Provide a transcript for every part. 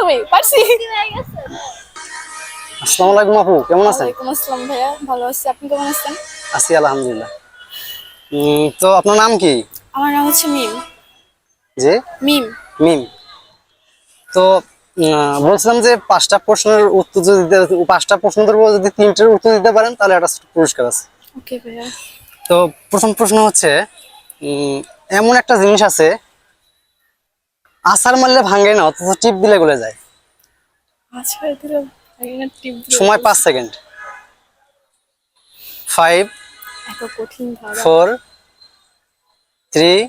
তুমি? পারছি। আসসালামু আলাইকুম আপু, কেমন আছেন? ওয়ালাইকুম আসসালাম ভাইয়া, ভালো আছি। আপনি কেমন আছেন? আছি আলহামদুলিল্লাহ। তো আপনার নাম কি? আমার নাম হচ্ছে মিম। জি, মিম। মিম। তো বলছিলাম যে পাঁচটা প্রশ্নের উত্তর যদি পাঁচটা প্রশ্নের উপর যদি তিনটের উত্তর দিতে পারেন তাহলে একটা পুরস্কার আছে। ওকে ভাইয়া। তো প্রথম প্রশ্ন হচ্ছে, এমন একটা জিনিস আছে আছাড় মারলে ভাঙে না অথচ টিপ দিলে গলে যায়। আচ্ছা এদিকে একটা টিপ দিও। সময় 5 সেকেন্ড। 5, এত কঠিন ধারা। 4, 3,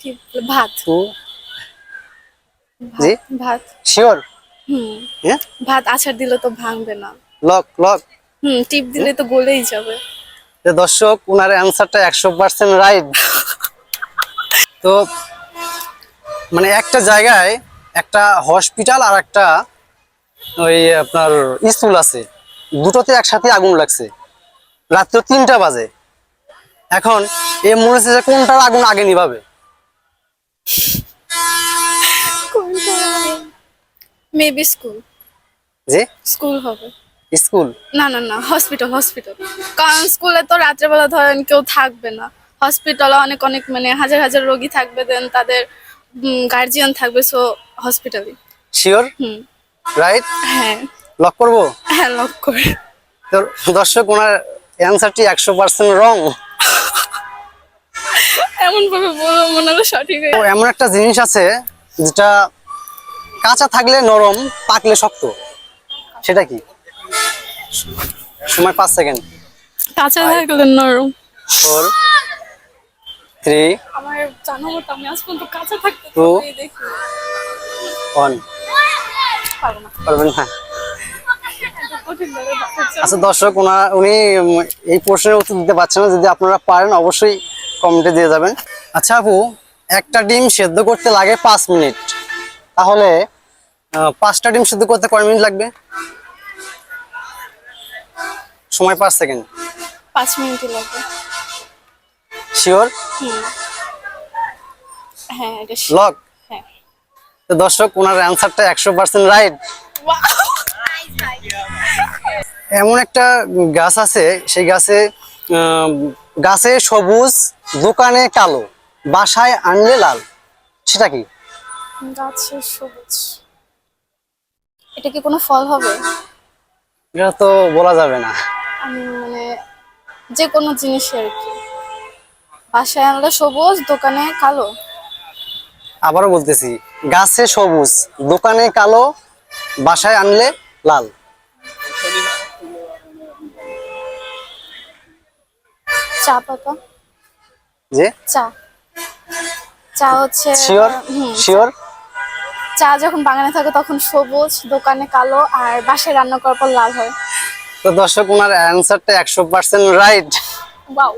টিপ ভাত। 2। জি, ভাত ভাত। শিওর? হুম। হ্যাঁ, ভাত আছাড় দিলে তো ভাঙবে না। Lock lock. টিপ দিলে তো গলেই যাবে। দর্শক, উনার অ্যান্সারটা 100% রাইট। তো মানে একটা জায়গায় একটা হসপিটাল আর একটা ওই আপনার স্কুল আছে, দুটোতে একসাথে আগুন লাগছে, রাত্র 3টা বাজে। এখন এ মনে হচ্ছে যে কোনটার আগুন আগে নিভাবে? Maybe school. যে স্কুল হবে। স্কুল? না না না, হসপিটাল হসপিটাল। কারণ স্কুলে তো রাত্রেবেলা ধরেন কেউ থাকবে না। হসপিটালে অনেক অনেক মানে হাজার হাজার রোগী থাকবে, দেন তাদের গার্জিয়ান থাকবে, সো হসপিটালই। শিওর? হুম। রাইট? হ্যাঁ। লক করবো? হ্যাঁ, লক করে। তো দর্শক, ওনার অ্যান্সারটি 100% রং। এমন ভাবে বলবো মনে হলো সঠিক তো হয়ে। এমন একটা জিনিস আছে যেটা কাঁচা থাকলে নরম, পাকলে শক্ত, সেটা কি? সময় 5 সেকেন্ড। কাঁচা 5, থাকলে নরম। 4, 3, আমার জানা মতো আমি আজ পর্যন্ত কাঁচা থাকতে 2, দেখি। 1। পারবো না। পারবেন না? কঠিন ভাবে আচ্ছা দর্শক, উনি এই প্রশ্নের উত্তর দিতে পারছেন না। যদি আপনারা পারেন অবশ্যই কমেন্টে দিয়ে যাবেন। আচ্ছা আপু, একটা ডিম সেদ্ধ করতে লাগে 5 মিনিট, তাহলে 5টা ডিম সেদ্ধ করতে কয় মিনিট লাগবে? সময় 5 সেকেন্ড। 5 মিনিটই লাগবে। শিওর? হুম। হ্যাঁ এটা লক? হ্যাঁ। তো দর্শক, ওনার অ্যান্সারটা 100% রাইট। এমন একটা গাছ আছে, সেই গাছে গাছে সবুজ, দোকানে কালো, বাসায় আনলে লাল, সেটা কি? গাছের সবুজ। এটা কি কোনো ফল হবে? এটা তো বলা যাবে না। আমি মানে যে কোনো জিনিসের আর কি। বাসায় আনলে সবুজ, দোকানে কালো। আবারও বলতেছি, গাছে সবুজ, দোকানে কালো, বাসায় আনলে লাল। চা পাতা। যে চা। চা হচ্ছে শিওর? শিওর? চা যখন বাগানে থাকে তখন সবুজ, দোকানে কালো, আর বাসায় রান্না করার পর লাল হয়। তো দর্শক, ওনার অ্যান্সারটা 100% রাইট। ওয়াও।